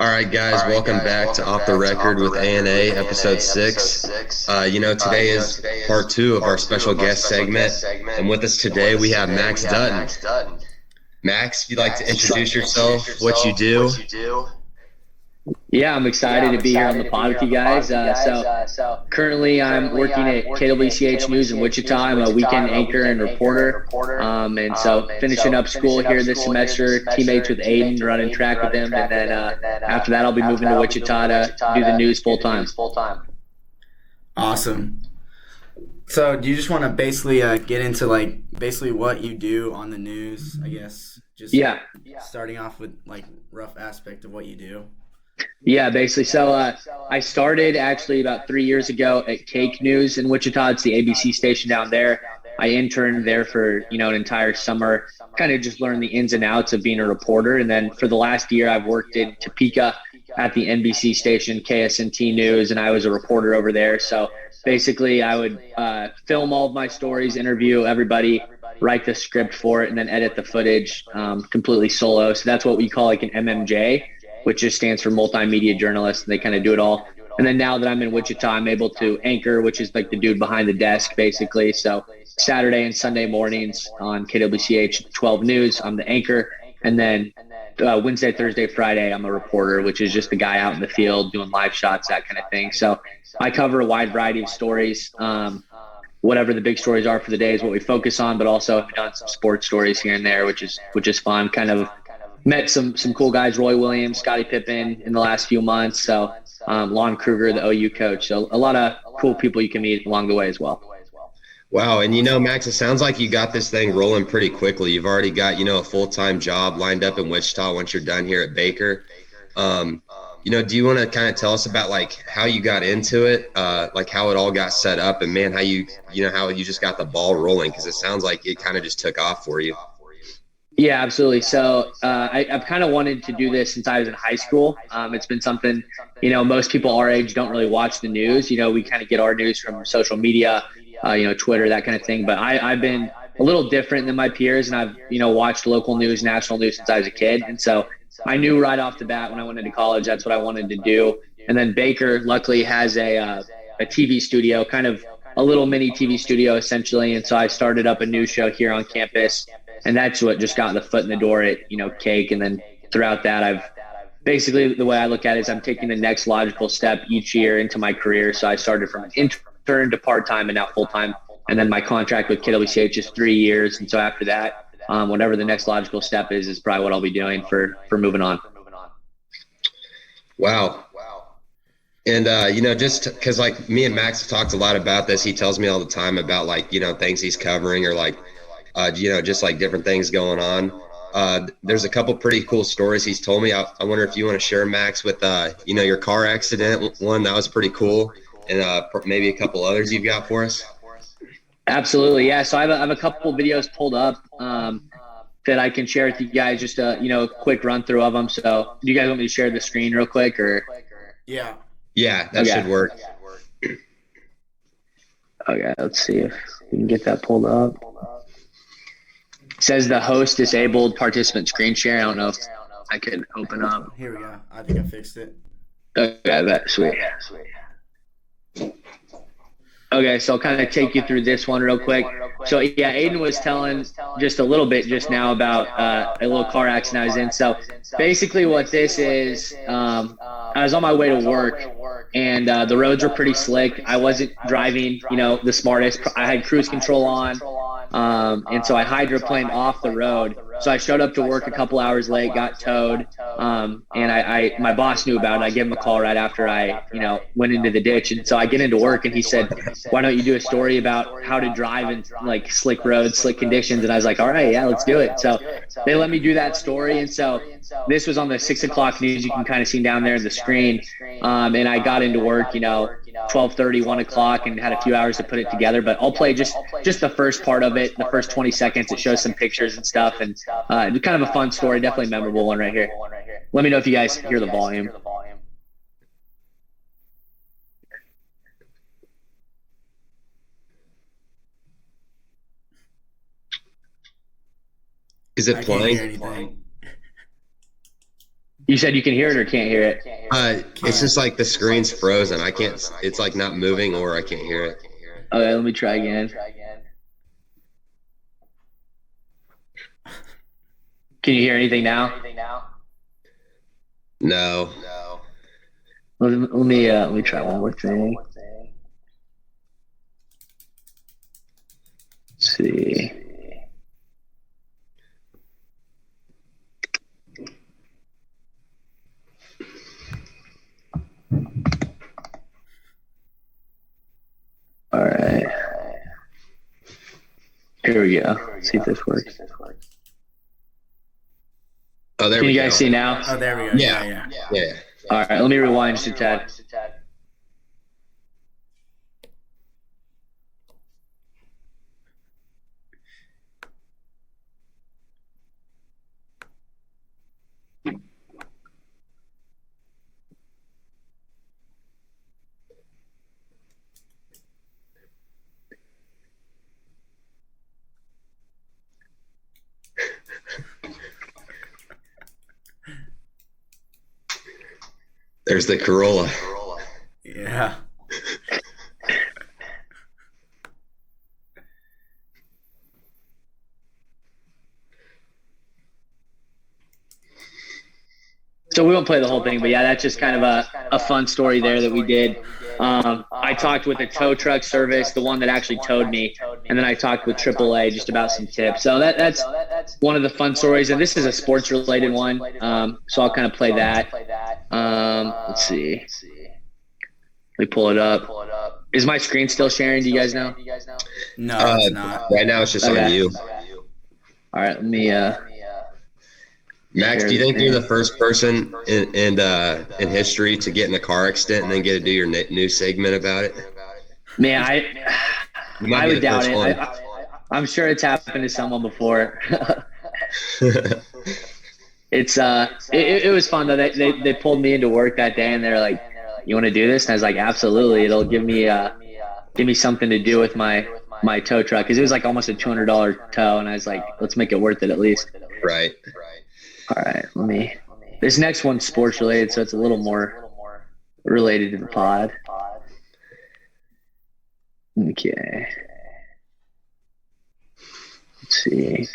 All right, guys, welcome back to Off the Record with A&A, episode 6. Today is part 2 of our special guest segment, and with us today we have Max Dutton. Max, if you'd like to introduce yourself, what you do. Yeah, I'm excited to be here on the pod with you guys. So currently I'm working at KWCH News in Wichita. I'm a weekend anchor and reporter. And so finishing up school here this semester, teammates with Aiden, running track with him. And then after that, I'll be moving to Wichita to do the news full time. Awesome. So do you just want to basically get into basically what you do on the news, I guess? Just starting off with rough aspect of what you do. Yeah, basically. So I started actually about 3 years ago at Cake News in Wichita. It's the ABC station down there. I interned there for, an entire summer, kind of just learned the ins and outs of being a reporter. And then for the last year, I've worked in Topeka at the NBC station, KSNT News, and I was a reporter over there. So basically, I would film all of my stories, interview everybody, write the script for it, and then edit the footage completely solo. So that's what we call like an MMJ, which just stands for multimedia journalist, and they kind of do it all. And then now that I'm in Wichita, I'm able to anchor, which is like the dude behind the desk, basically. So Saturday and Sunday mornings on KWCH 12 News, I'm the anchor. And then Wednesday, Thursday, Friday, I'm a reporter, which is just the guy out in the field doing live shots, that kind of thing. So I cover a wide variety of stories. Whatever the big stories are for the day is what we focus on, but also I've done some sports stories here and there, which is fun. Kind of met some cool guys, Roy Williams, Scottie Pippen in the last few months. So Lon Kruger, the OU coach. So a lot of cool people you can meet along the way as well. Wow, and Max, it sounds like you got this thing rolling pretty quickly. You've already got, a full-time job lined up in Wichita once you're done here at Baker. Do you want to kind of tell us about how you got into it, how it all got set up, and man, how you just got the ball rolling? Because it sounds like it kind of just took off for you. Yeah, absolutely. So I've kind of wanted to do this since I was in high school. It's been something, most people our age don't really watch the news. We kind of get our news from social media, Twitter, that kind of thing. But I've been a little different than my peers, and I've, watched local news, national news since I was a kid. And so I knew right off the bat when I went into college, that's what I wanted to do. And then Baker luckily has a TV studio, kind of a little mini TV studio essentially. And so I started up a news show here on campus. And that's what just got the foot in the door at, Cake. And then throughout that, I've basically, the way I look at it is I'm taking the next logical step each year into my career. So I started from an intern to part-time and now full-time. And then my contract with KWCH is 3 years. And so after that, whatever the next logical step is probably what I'll be doing for moving on. Wow. And, just because me and Max have talked a lot about this, he tells me all the time about things he's covering or just different things going on. There's a couple pretty cool stories he's told me. I wonder if you want to share, Max, with, your car accident one. That was pretty cool. And maybe a couple others you've got for us. Absolutely. Yeah. So I have a couple videos pulled up that I can share with you guys, just a quick run through of them. So do you guys want me to share the screen real quick or? Yeah. Yeah, that should work. Okay. Let's see if we can get that pulled up. It says the host disabled participant screen share. I don't know if I could open up. Here we go. I think I fixed it. Okay, that's sweet. Okay, so I'll kind of take you through this one real quick. So yeah, Aiden was telling just a little bit just now about a little car accident I was in. So basically what this is, I was on my way to work and the roads were pretty slick. I wasn't driving, the smartest. I had cruise control on. And so I hydroplaned off the road. So I showed up to work a couple hours late, got towed. And my boss knew about it. I gave him a call right after I, went into the ditch. And so I get into work and he said, why don't you do a story about how to drive in slick roads, slick conditions? And I was like, all right, yeah, let's do it. So they let me do that story. And so this was on the 6 o'clock news. You can kind of see down there on the screen. And I got into work, 12:30, 1 o'clock, and had a few hours to put it together. But I'll play just the first part of it, the first 20 seconds. It shows some pictures and stuff, and kind of a fun story, definitely a memorable one right here. Let me know if you guys hear the volume. Is it playing? You said you can hear it or can't hear it? It's just like the screen's frozen. I can't. It's like not moving, or I can't hear it. Okay, let me try again. Can you hear anything now? No. Let me try one more thing. Let's see. All right. Here we go. Let's see if this works. Oh, there Can we you go. guys see now? Oh, there we go. Yeah. All right, let me rewind just a tad. There's the Corolla. Yeah. So we won't play the whole thing, but yeah, that's just kind of a fun story there that we did. I talked with a tow truck service, the one that actually towed me, and then I talked with AAA just about some tips. So that's one of the fun stories, and this is a sports related one. So I'll kind of play that. Let's see. Let me pull it up. Is my screen still sharing? Do you guys know? No, it's not. Right now, it's just on you. All right, let me. Max, do you think you're the first person in history to get in a car accident and then get to do your new segment about it? Man, I would doubt it. One. I'm sure it's happened to someone before. It was fun though. They pulled me into work that day and they're like, "You want to do this?" And I was like, "Absolutely." It'll give me something to do with my tow truck because it was like almost a $200 tow, and I was like, "Let's make it worth it at least." Right. All right, this next one's sports related, so it's a little more related to the pod. Okay. Let's see.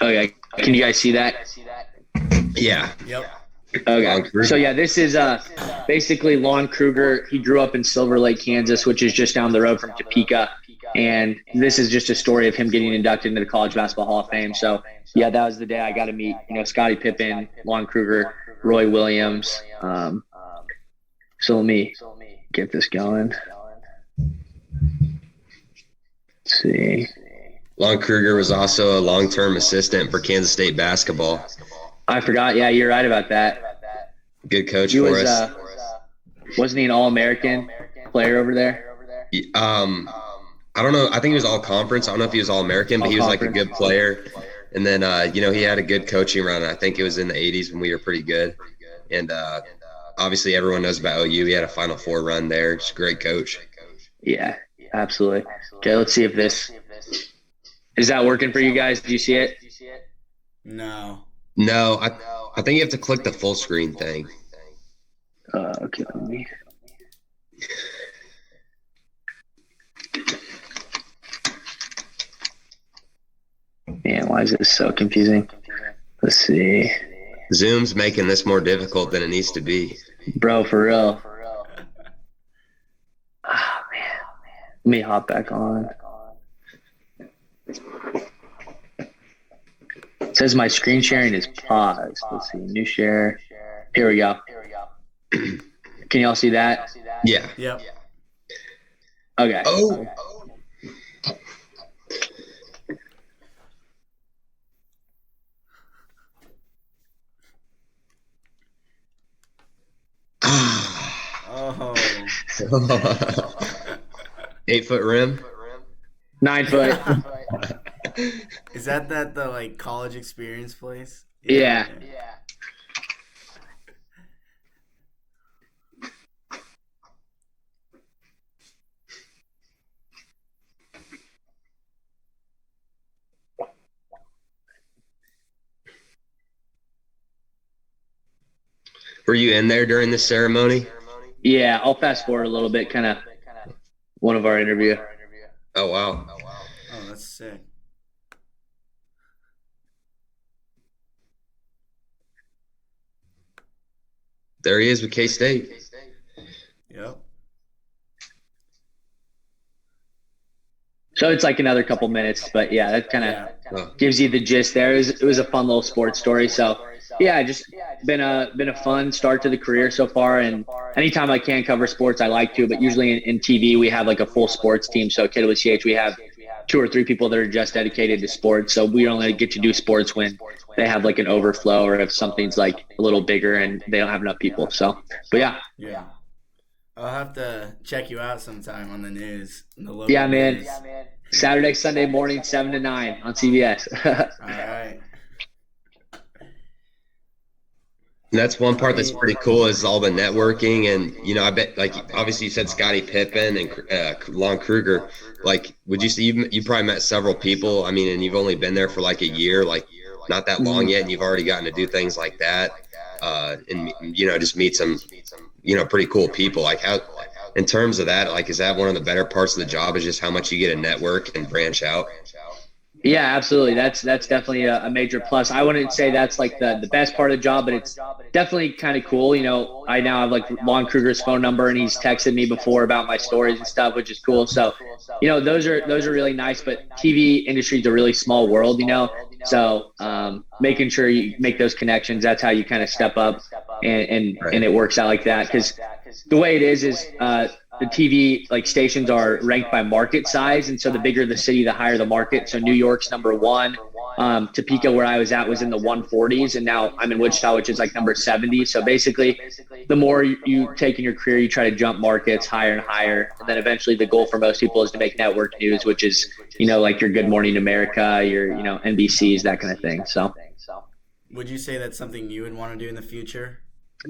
Okay, can you guys see that? Yeah. Yep. Okay. So yeah, this is basically Lon Kruger. He grew up in Silver Lake, Kansas, which is just down the road from Topeka. And this is just a story of him getting inducted into the College Basketball Hall of Fame. So yeah, that was the day I got to meet, Scottie Pippen, Lon Kruger, Roy Williams. So let me get this going. Let's see. Lon Kruger was also a long-term assistant for Kansas State basketball. I forgot. Yeah, you're right about that. Good coach for us. Wasn't he an All-American player over there? I don't know. I think he was all conference. I don't know if he was all American, but he was like a good player. And then, he had a good coaching run. I think it was in the 80s when we were pretty good. And obviously everyone knows about OU. He had a Final Four run there. Just a great coach. Yeah, absolutely. Okay, let's see if this is that working for you guys. Do you see it? No. No, I think you have to click the full screen thing. Okay, let me. Man, why is this so confusing? Let's see. Zoom's making this more difficult than it needs to be. Bro, for real. Oh, man. Let me hop back on. It says my screen sharing is paused. Let's see. New share. Here we go. Can y'all see that? Yeah. Yep. Okay. Oh. Oh. 8-foot rim. 9 foot. Is that the college experience place? Yeah. Were you in there during the ceremony? Yeah, I'll fast forward a little bit, kind of one of our interview. Oh, wow. Oh, that's sick. There he is with K-State. Yep. So it's like another couple minutes, but yeah, that kind of gives you the gist there. It was a fun little sports story. So yeah, just been a fun start to the career so far. And anytime I can cover sports, I like to. But usually in TV, we have like a full sports team. So at KWCH, we have 2 or 3 people that are just dedicated to sports. So we only get to do sports when they have like an overflow or if something's like a little bigger and they don't have enough people. So, but yeah. Yeah. I'll have to check you out sometime on the news. Yeah, man. Saturday, Sunday morning, 7 to 9 on CBS. All right. And that's one part that's pretty cool is all the networking. And, I bet, like, obviously you said Scottie Pippen and Lon Kruger. Like, would you say you probably met several people? I mean, and you've only been there for like a year, like not that long yet, and you've already gotten to do things like that. And, just meet some, pretty cool people. Like, how, in terms of that, like, is that one of the better parts of the job is just how much you get to network and branch out? Yeah, absolutely. That's definitely a major plus. I wouldn't say that's like the best part of the job, but it's definitely kind of cool. I now have like Lon Kruger's phone number and he's texted me before about my stories and stuff, which is cool. So, those are really nice, but TV industry is a really small world, so making sure you make those connections, that's how you kind of step up and it works out like that. Because the way it is the TV like stations are ranked by market size. And so the bigger the city, the higher the market. So New York's number 1. Topeka, where I was at, was in the 140s. And now I'm in Wichita, which is like number 70. So basically, the more you take in your career, you try to jump markets higher and higher. And then eventually the goal for most people is to make network news, which is, like your Good Morning America, your, NBCs, that kind of thing. So would you say that's something you would want to do in the future?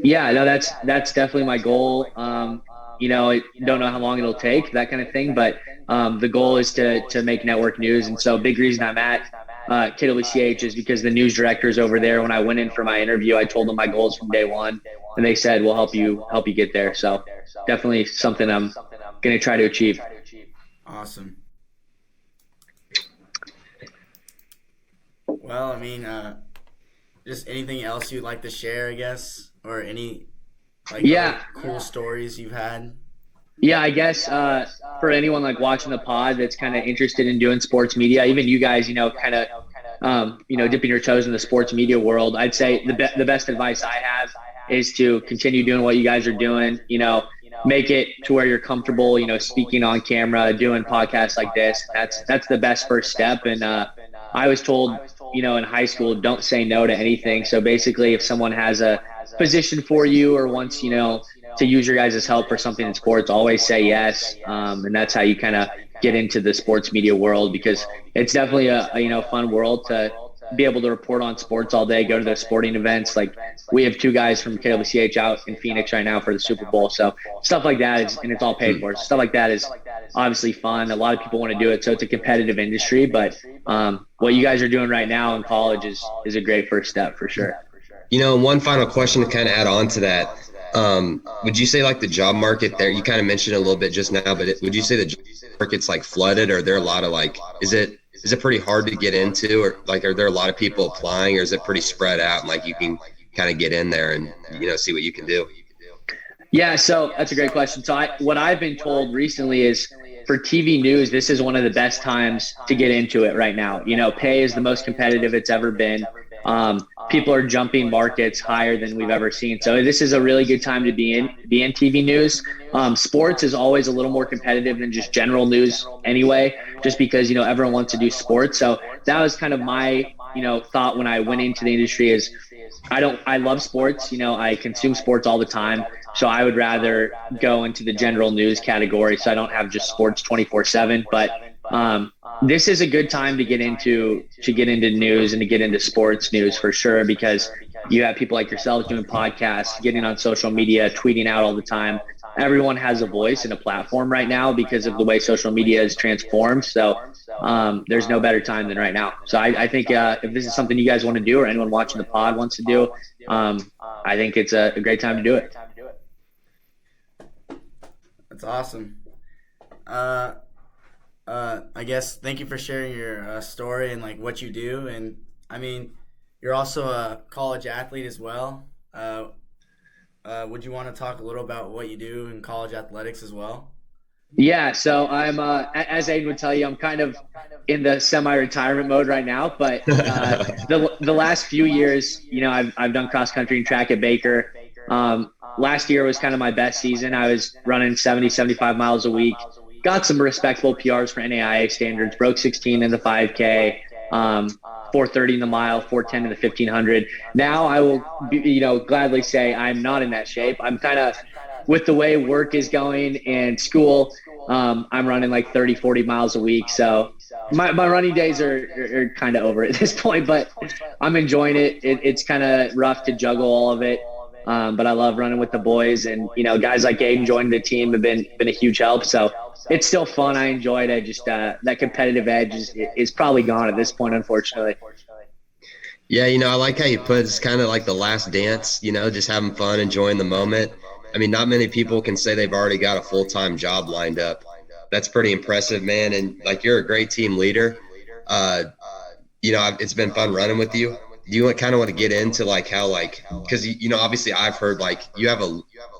Yeah, no, that's definitely my goal. I don't know how long it'll take, that kind of thing, but the goal is to make network news. And so a big reason I'm at KWCH is because the news directors over there, when I went in for my interview, I told them my goals from day one, and they said, we'll help you get there. So definitely something I'm going to try to achieve. Awesome. Well, I mean, just anything else you'd like to share, I guess, or any cool stories you've had? Yeah, I guess for anyone like watching the pod that's kind of interested in doing sports media, even you guys, kind of, dipping your toes in the sports media world, I'd say the best advice I have is to continue doing what you guys are doing, make it to where you're comfortable, speaking on camera, doing podcasts like this. That's the best first step. And I was told, in high school, don't say no to anything. So basically, if someone has a position for you or wants, to use your guys' help for something in sports, always say yes. And that's how you kind of get into the sports media world, because it's definitely a fun world to be able to report on sports all day, go to the sporting events. Like we have 2 guys from KWCH out in Phoenix right now for the Super Bowl. So stuff like that is, and it's all paid for. Stuff like that is obviously fun. A lot of people want to do it. So it's a competitive industry, but what you guys are doing right now in college is a great first step for sure. One final question to kind of add on to that. Would you say like the job market there, you kind of mentioned it a little bit just now, but would you say the job market's like flooded, or are there a lot of like, is it pretty hard to get into, or like, are there a lot of people applying, or is it pretty spread out and like you can kind of get in there and, see what you can do? Yeah. So that's a great question. So what I've been told recently is for TV news, this is one of the best times to get into it right now. Pay is the most competitive it's ever been. People are jumping markets higher than we've ever seen. So this is a really good time to be in TV news. Sports is always a little more competitive than just general news anyway, just because, everyone wants to do sports. So that was kind of my, thought when I went into the industry is I love sports. I consume sports all the time. So I would rather go into the general news category. So I don't have just sports 24/7, but this is a good time to get into news and to get into sports news for sure, because you have people like yourselves doing podcasts, getting on social media, tweeting out all the time. Everyone has a voice and a platform right now because of the way social media is transformed. So there's no better time than right now. So I think if this is something you guys want to do, or anyone watching the pod wants to do, I think it's a great time to do it. That's awesome. I guess thank you for sharing your story and like what you do. And I mean, you're also a college athlete as well. Would you want to talk a little about what you do in college athletics as well? Yeah, so I'm as Aiden would tell you, I'm kind of in the semi-retirement mode right now. But the last few years, I've done cross country and track at Baker. Last year was kind of my best season. I was running 70, 75 miles a week. Got some respectable PRs for NAIA standards. Broke 16 in the 5K. 4:30 in the mile, 4:10 in the 1500. Now I will, gladly say I'm not in that shape. I'm kind of, with the way work is going and school, I'm running like 30, 40 miles a week. So my running days are kind of over at this point, but I'm enjoying it. It's kind of rough to juggle all of it. But I love running with the boys, and, guys like Aiden joining the team have been a huge help. So it's still fun. I enjoy it. I just, that competitive edge is probably gone at this point, unfortunately. Yeah, I like how you put it's kind of like the last dance, just having fun, enjoying the moment. I mean, not many people can say they've already got a full-time job lined up. That's pretty impressive, man. And like, you're a great team leader. It's been fun running with you. Do you kind of want to get into like how, like, because obviously I've heard like you have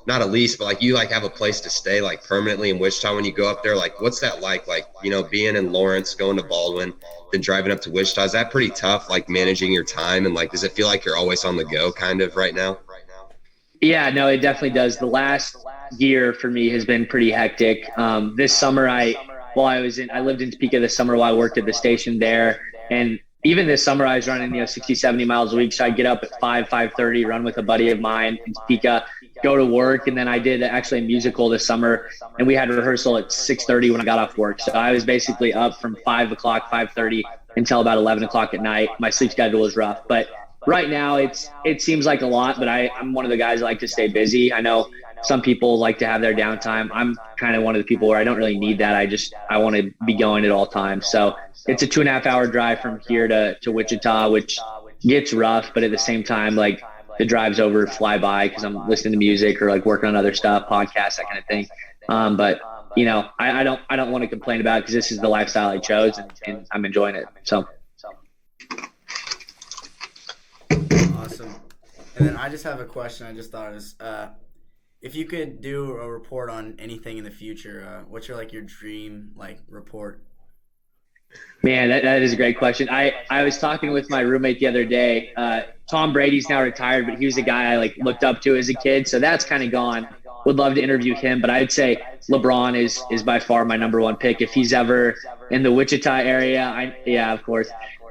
not a lease, but like you like have a place to stay like permanently in Wichita when you go up there. Like, what's that like being in Lawrence, going to Baldwin, then driving up to Wichita? Is that pretty tough, like managing your time, and like does it feel like you're always on the go kind of right now? Yeah, no, it definitely does. The last year for me has been pretty hectic. This summer I lived in Topeka this summer while I worked at the station there, and even this summer I was running 60, 70 miles a week. So I'd get up at 5:30, run with a buddy of mine in Topeka, go to work. And then I did actually a musical this summer, and we had a rehearsal at 6:30 when I got off work. So I was basically up from 5:30 until about 11 o'clock at night. My sleep schedule was rough, but right now it seems like a lot, but I'm one of the guys that like to stay busy. I know some people like to have their downtime. I'm kind of one of the people where I don't really need that. I want to be going at all times. So it's a 2.5 hour drive from here to Wichita, which gets rough, but at the same time, like, the drives over fly by because I'm listening to music or like working on other stuff, podcasts, that kind of thing. But I don't want to complain about it because this is the lifestyle I chose, and I'm enjoying it. So. Awesome. And then I just have a question. I just thought is, if you could do a report on anything in the future, what's your dream report? Man, that is a great question. I was talking with my roommate the other day. Tom Brady's now retired, but he was a guy I looked up to as a kid. So that's kind of gone. Would love to interview him, but I'd say LeBron is by far my number one pick. If he's ever in the Wichita area, yeah, of course.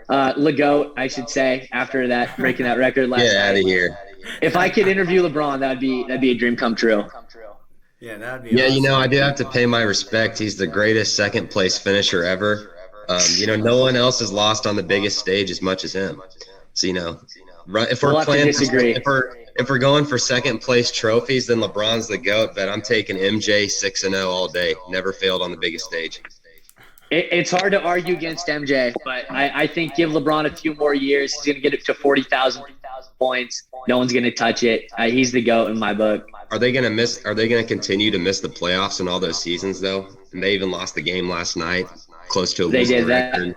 LeGoat, I should say, after that, breaking that record last night. Get out of here. If I could interview LeBron, that'd be a dream come true. Yeah, that'd be awesome. I do have to pay my respect. He's the greatest second place finisher ever. No one else has lost on the biggest stage as much as him. So, if we're if we're going for second place trophies, then LeBron's the GOAT, but I'm taking MJ 6-0 all day. Never failed on the biggest stage. It's hard to argue against MJ, but I think give LeBron a few more years. He's going to get it to 40,000 points. No one's going to touch it. He's the GOAT in my book. Are they going to continue to miss the playoffs in all those seasons, though? And they even lost the game last night, close to a losing record.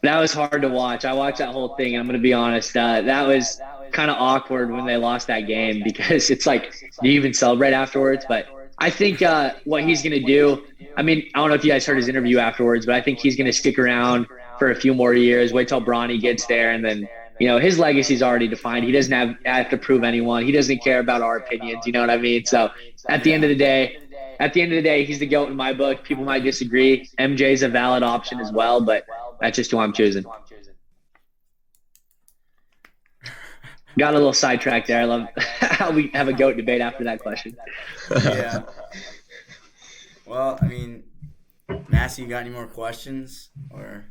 That was hard to watch. I watched that whole thing, and I'm going to be honest, that was kind of awkward when they lost that game because it's like, do you even celebrate afterwards? But I think what he's going to do, I mean, I don't know if you guys heard his interview afterwards, but I think he's going to stick around for a few more years, wait till Bronny gets there, and then, his legacy's already defined. He doesn't have to prove anyone. He doesn't care about our opinions, you know what I mean? So at the end of the day, he's the GOAT in my book. People might disagree. MJ's a valid option as well, but that's just who I'm choosing. Got a little sidetracked there. I love how we have a GOAT debate after that question. Yeah. Well, I mean, Massey, you got any more questions? Or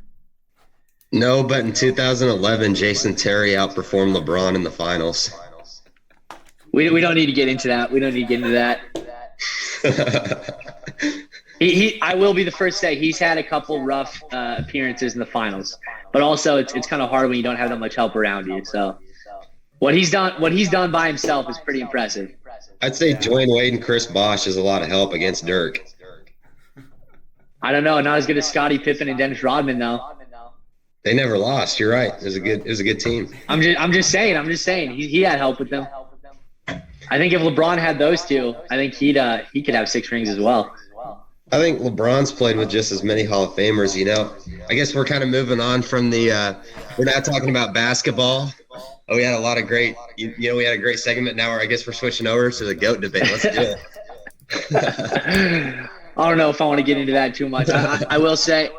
no, but in 2011, Jason Terry outperformed LeBron in the finals. We don't need to get into that. I will be the first to say he's had a couple rough appearances in the finals, but also it's kind of hard when you don't have that much help around you. So what he's done by himself is pretty impressive. I'd say Dwayne Wade and Chris Bosh is a lot of help against Dirk. I don't know, not as good as Scottie Pippen and Dennis Rodman though. They never lost. You're right. It was a good team. I'm just saying he had help with them. I think if LeBron had those two, I think he could have 6 rings as well. I think LeBron's played with just as many Hall of Famers, you know. I guess we're kind of moving on from we're not talking about basketball. Oh, we had a lot of great, we had a great segment. Now I guess we're switching over to the GOAT debate. Let's do it. I don't know if I want to get into that too much. I will say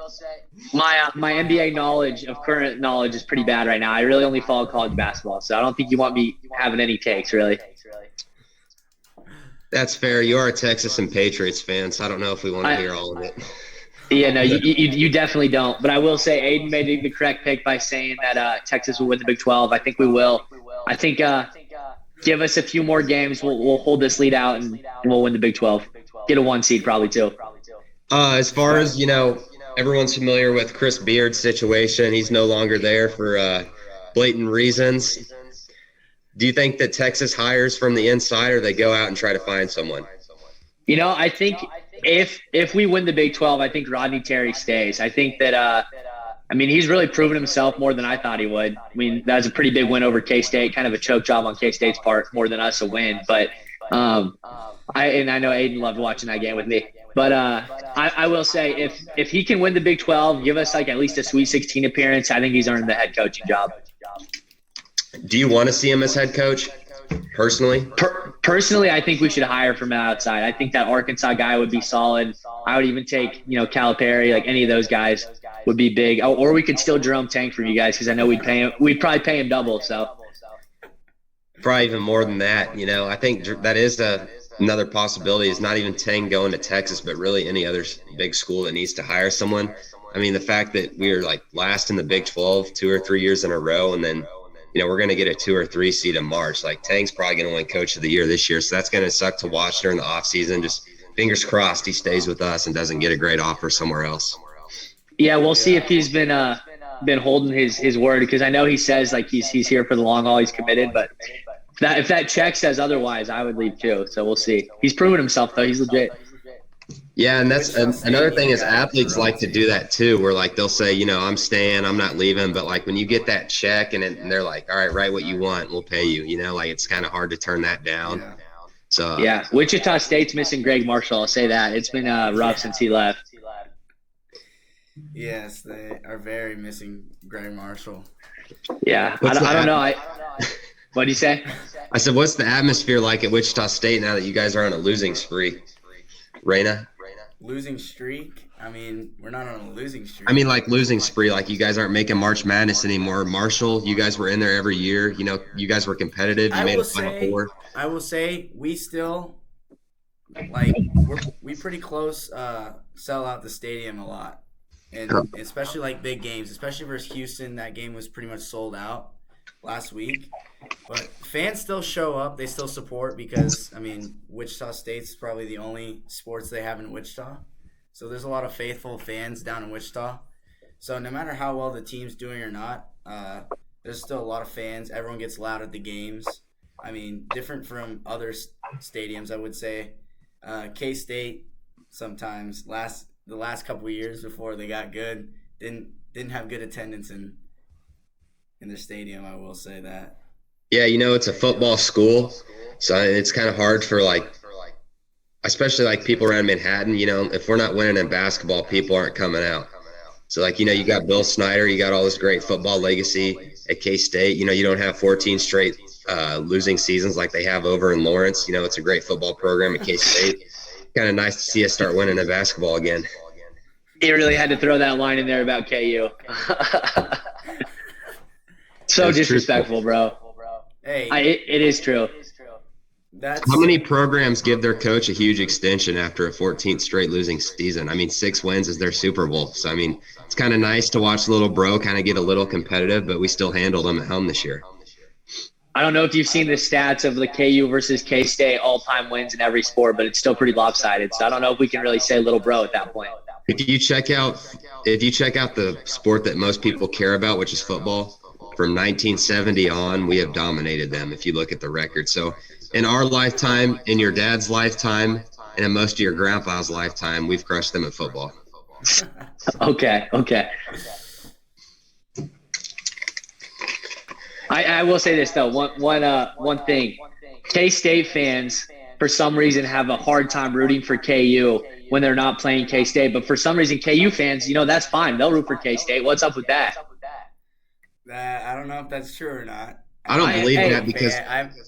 my NBA knowledge of current knowledge is pretty bad right now. I really only follow college basketball, so I don't think you want me having any takes, really. That's fair. You are a Texas and Patriots fan, so I don't know if we want to hear all of it. Yeah, no, you definitely don't. But I will say Aiden made the correct pick by saying that Texas will win the Big 12. I think we will. I think give us a few more games. We'll hold this lead out and we'll win the Big 12. Get a 1 seed probably too. As far as, everyone's familiar with Chris Beard's situation. He's no longer there for blatant reasons. Do you think that Texas hires from the inside or they go out and try to find someone? I think if we win the Big 12, I think Rodney Terry stays. I think that he's really proven himself more than I thought he would. I mean, that was a pretty big win over K-State, kind of a choke job on K-State's part more than us a win. But I know Aiden loved watching that game with me. But I will say if he can win the Big 12, give us like at least a Sweet 16 appearance, I think he's earned the head coaching job. Do you want to see him as head coach personally? Personally, I think we should hire from outside. I think that Arkansas guy would be solid. I would even take, Calipari, like any of those guys would be big. Or we could steal Jerome Tank from you guys because I know we'd probably pay him double. So probably even more than that. I think that is another possibility. Is not even Tang going to Texas, but really any other big school that needs to hire someone. I mean, the fact that we are like last in the Big 12 2 or 3 years in a row, and then we're going to get a 2 or 3 seed in March. Like Tang's probably going to win Coach of the Year this year, so that's going to suck to watch during the offseason. Just fingers crossed he stays with us and doesn't get a great offer somewhere else. Yeah, we'll see if he's been holding his word, because I know he says like he's here for the long haul, he's committed, but if that check says otherwise, I would leave too. So we'll see. He's proven himself though. He's legit. Yeah, and that's another thing is athletes like to do that too, where like they'll say, I'm staying, I'm not leaving. But like when you get that check and they're like, all right, write what you want, we'll pay you. Like it's kind of hard to turn that down. Yeah. So yeah, Wichita State's missing Greg Marshall. I'll say that. It's been rough since he left. Yes, they are very missing Greg Marshall. Yeah, I don't know. What do you say? I said, what's the atmosphere like at Wichita State now that you guys are on a losing spree? Raina? Losing streak? I mean, we're not on a losing streak. I mean, like losing spree, like you guys aren't making March Madness anymore. Marshall, you guys were in there every year. You guys were competitive. You made a Final Four. I will say we still, we pretty close sell out the stadium a lot. And especially like big games, especially versus Houston, that game was pretty much sold out last week. But fans still show up. They still support because, Wichita State's probably the only sports they have in Wichita. So there's a lot of faithful fans down in Wichita. So no matter how well the team's doing or not, there's still a lot of fans. Everyone gets loud at the games. Different from other stadiums, I would say. K-State sometimes the last couple of years before they got good didn't have good attendance in their stadium. I will say that. Yeah, it's a football school, so it's kind of hard for especially like people around Manhattan. If we're not winning in basketball, people aren't coming out. So you got Bill Snyder, you got all this great football legacy at K-State. You don't have 14 straight losing seasons like they have over in Lawrence. It's a great football program at K-State. Kind of nice to see us start winning in basketball again. He really had to throw that line in there about KU. So that's disrespectful, bro. Hey, it is true. How many programs give their coach a huge extension after a 14th straight losing season? 6 wins is their Super Bowl. So, it's kind of nice to watch little bro kind of get a little competitive, but we still handled them at home this year. I don't know if you've seen the stats of the KU versus K State all time wins in every sport, but it's still pretty lopsided. So I don't know if we can really say little bro at that point. If you check out if you check out the sport that most people care about, which is football, from 1970 on, we have dominated them. If you look at the record, so in our lifetime, in your dad's lifetime, and in most of your grandpa's lifetime, we've crushed them at football. Okay, okay. I will say this though. One thing. K State fans for some reason have a hard time rooting for KU when they're not playing K State. But for some reason, KU fans, that's fine. They'll root for K State. What's up with that? I don't know if that's true or not. I don't believe that because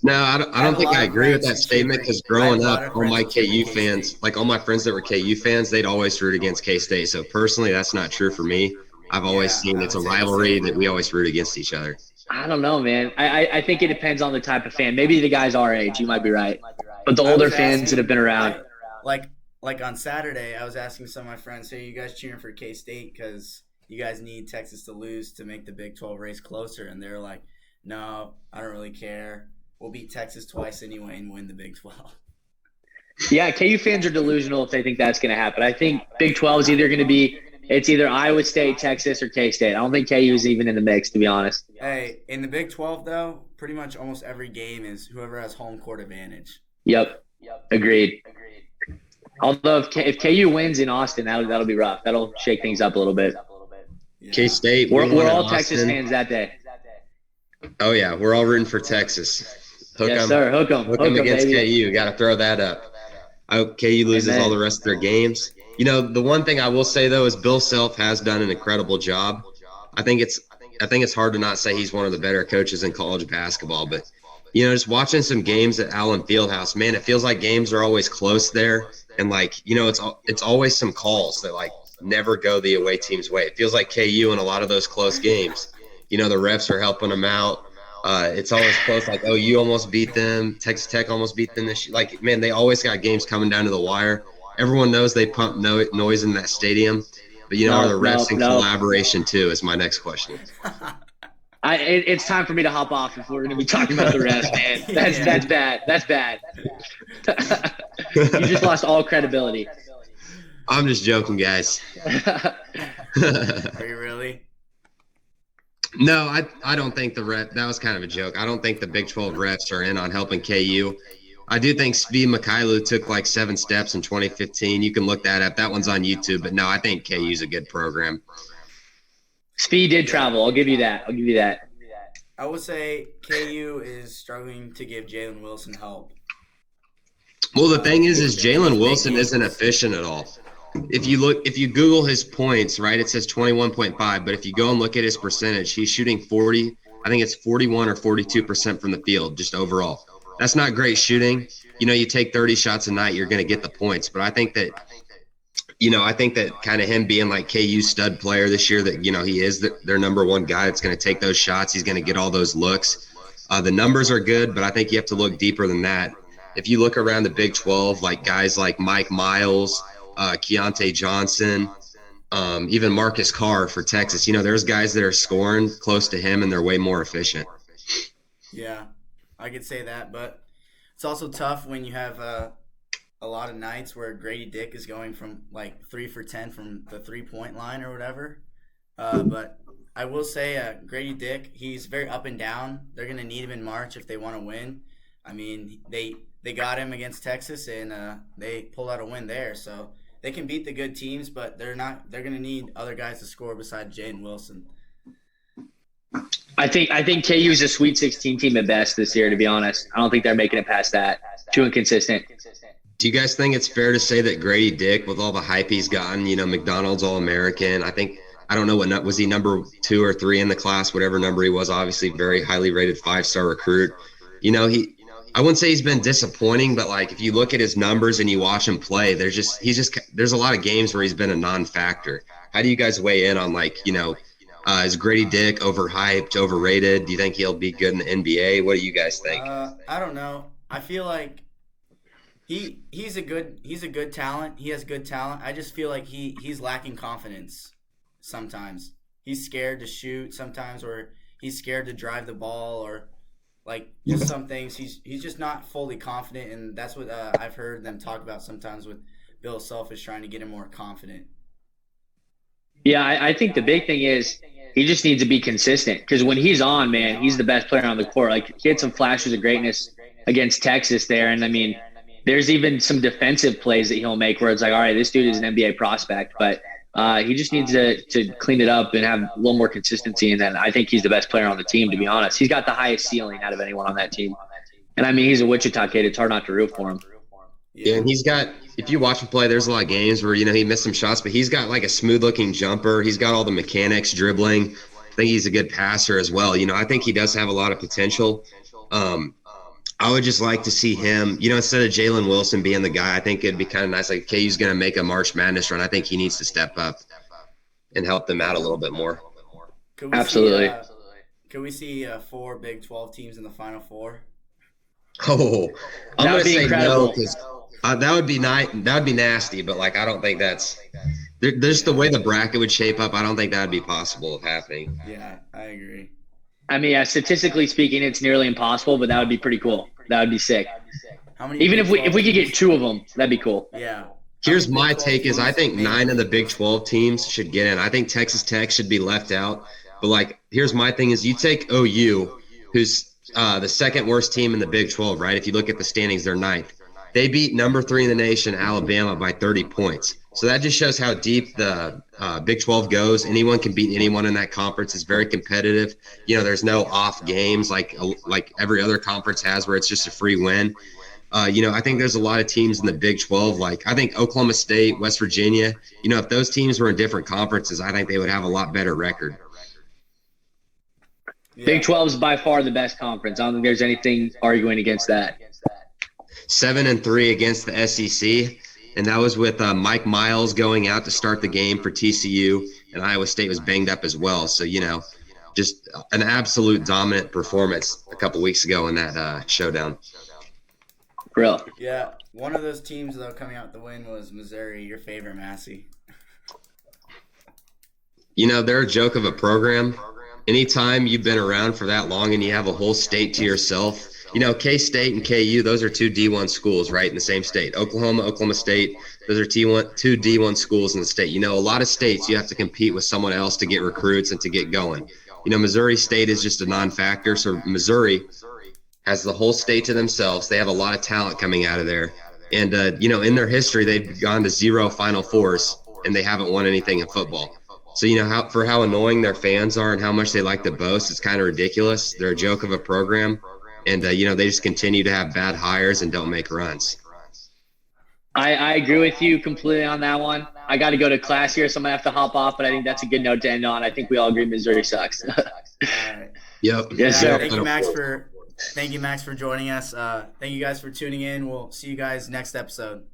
no, I don't think I agree with that statement because growing up, all my KU fans, like all my friends that were KU fans, they'd always root against K State. So personally, that's not true for me. I've always seen it's a rivalry that we always root against each other. I don't know, man. I think it depends on the type of fan. Maybe the guys our age, you might be right. But the older fans that have been around. Like on Saturday, I was asking some of my friends, hey, you guys cheering for K-State because you guys need Texas to lose to make the Big 12 race closer? And they're like, no, I don't really care. We'll beat Texas twice anyway and win the Big 12. Yeah, KU fans are delusional if they think that's going to happen. I think Big 12 is either going to be it's either Iowa State, Texas, or K-State. I don't think KU is even in the mix, to be honest. Hey, in the Big 12, though, pretty much almost every game is whoever has home court advantage. Yep. Agreed. Although if KU wins in Austin, that'll be rough. That'll shake things up a little bit. Yeah. K-State. We're all Texas fans that day. Oh, yeah. We're all rooting for Texas. Yes, sir. Hook 'em against baby. KU. Got to throw that up. I hope KU loses all the rest of their games. The one thing I will say, though, is Bill Self has done an incredible job. I think it's hard to not say he's one of the better coaches in college basketball. But, just watching some games at Allen Fieldhouse, man, it feels like games are always close there. And, it's always some calls that, never go the away team's way. It feels like KU in a lot of those close games. The refs are helping them out. It's always close, you almost beat them. Texas Tech almost beat them this year. Man, they always got games coming down to the wire. Everyone knows they pump noise in that stadium. But, are the refs in collaboration, too, is my next question. It's time for me to hop off if we're going to be talking about the refs, man. That's bad. That's bad. You just lost all credibility. I'm just joking, guys. Are you really? No, I don't think that was kind of a joke. I don't think the Big 12 refs are in on helping KU. I do think Steve Mikhailou took 7 steps in 2015. You can look that up. That one's on YouTube. But no, I think KU's a good program. Speed did travel. I'll give you that. I would say KU is struggling to give Jalen Wilson help. Well, the thing is Jalen Wilson isn't efficient at all. If you Google his points, right, it says 21.5. But if you go and look at his percentage, he's shooting 40. I think it's 41 or 42% from the field, just overall. That's not great shooting. You take 30 shots a night, you're going to get the points. But I think that, kind of him being KU's stud player this year, that, he is their number one guy that's going to take those shots. He's going to get all those looks. The numbers are good, but I think you have to look deeper than that. If you look around the Big 12, guys like Mike Miles, Keontae Johnson, even Marcus Carr for Texas, there's guys that are scoring close to him and they're way more efficient. Yeah. I could say that, but it's also tough when you have a lot of nights where Grady Dick is going from 3 for 10 from the 3-point line or whatever. But I will say Grady Dick, he's very up and down. They're going to need him in March if they want to win. I mean, they got him against Texas and they pulled out a win there. So they can beat the good teams, but they're going to need other guys to score besides Jaden Wilson. I think KU is a Sweet 16 team at best this year, to be honest. I don't think they're making it past that. Too inconsistent. Do you guys think it's fair to say that Grady Dick, with all the hype he's gotten, McDonald's All-American, I don't know was he number 2 or 3 in the class, whatever number he was, obviously very highly rated 5-star recruit. I wouldn't say he's been disappointing, but if you look at his numbers and you watch him play, there's a lot of games where he's been a non-factor. How do you guys weigh in on is Grady Dick overhyped, overrated? Do you think he'll be good in the NBA? What do you guys think? I don't know. I feel like he's a good talent. He has good talent. I just feel like he's lacking confidence sometimes. He's scared to shoot sometimes, or he's scared to drive the ball, or like just some things he's just not fully confident, and that's what I've heard them talk about sometimes with Bill Self is trying to get him more confident. Yeah, I think the big thing is he just needs to be consistent because when he's on, man, he's the best player on the court. Like he had some flashes of greatness against Texas there, and I mean, there's even some defensive plays that he'll make where it's like, all right, this dude is an NBA prospect, but he just needs to clean it up and have a little more consistency. And then I think he's the best player on the team, to be honest. He's got the highest ceiling out of anyone on that team. And I mean, he's a Wichita kid. It's hard not to root for him. Yeah, and he's got, if you watch him play, there's a lot of games where, he missed some shots, but he's got like a smooth looking jumper. He's got all the mechanics, dribbling. I think he's a good passer as well. I think he does have a lot of potential. I would just like to see him, instead of Jalen Wilson being the guy, I think it'd be kind of nice. Like, KU's going to make a March Madness run. I think he needs to step up and help them out a little bit more. Absolutely. Could we see 4 Big 12 teams in the Final Four? Oh, I'm going to say incredible. no because that would be that would be nasty. But I don't think that's just the way the bracket would shape up. I don't think that would be possible of happening. Yeah, I agree. I mean, statistically speaking, it's nearly impossible, but that would be pretty cool. That would be sick. Even if we could get 2 of them, that'd be cool. Yeah. Here's my take is I think 9 of the Big 12 teams should get in. I think Texas Tech should be left out. But here's my thing is you take OU, who's the second worst team in the Big 12, right? If you look at the standings, they're 9th. They beat number 3 in the nation, Alabama, by 30 points. So that just shows how deep the Big 12 goes. Anyone can beat anyone in that conference. It's very competitive. There's no off games like every other conference has where it's just a free win. I think there's a lot of teams in the Big 12. I think Oklahoma State, West Virginia, if those teams were in different conferences, I think they would have a lot better record. Yeah. Big 12 is by far the best conference. I don't think there's anything arguing against that. 7-3 against the SEC. And that was with Mike Miles going out to start the game for TCU, and Iowa State was banged up as well. So, just an absolute dominant performance a couple weeks ago in that showdown. Real. Yeah. One of those teams, though, coming out the win was Missouri, your favorite, Massey. They're a joke of a program. Anytime you've been around for that long and you have a whole state to yourself, K-State and KU, those are 2 D1 schools, right, in the same state. Oklahoma, Oklahoma State, those are 2 D1 schools in the state. A lot of states you have to compete with someone else to get recruits and to get going. Missouri State is just a non-factor, so Missouri has the whole state to themselves. They have a lot of talent coming out of there. And, in their history, they've gone to 0 Final Fours, and they haven't won anything in football. So, how annoying their fans are and how much they like to boast, it's kind of ridiculous. They're a joke of a program. And, they just continue to have bad hires and don't make runs. I agree with you completely on that one. I got to go to class here, so I'm going to have to hop off, but I think that's a good note to end on. I think we all agree Missouri sucks. All right. Yep. Yes, sir. Thank you, Max, for joining us. Thank you guys for tuning in. We'll see you guys next episode.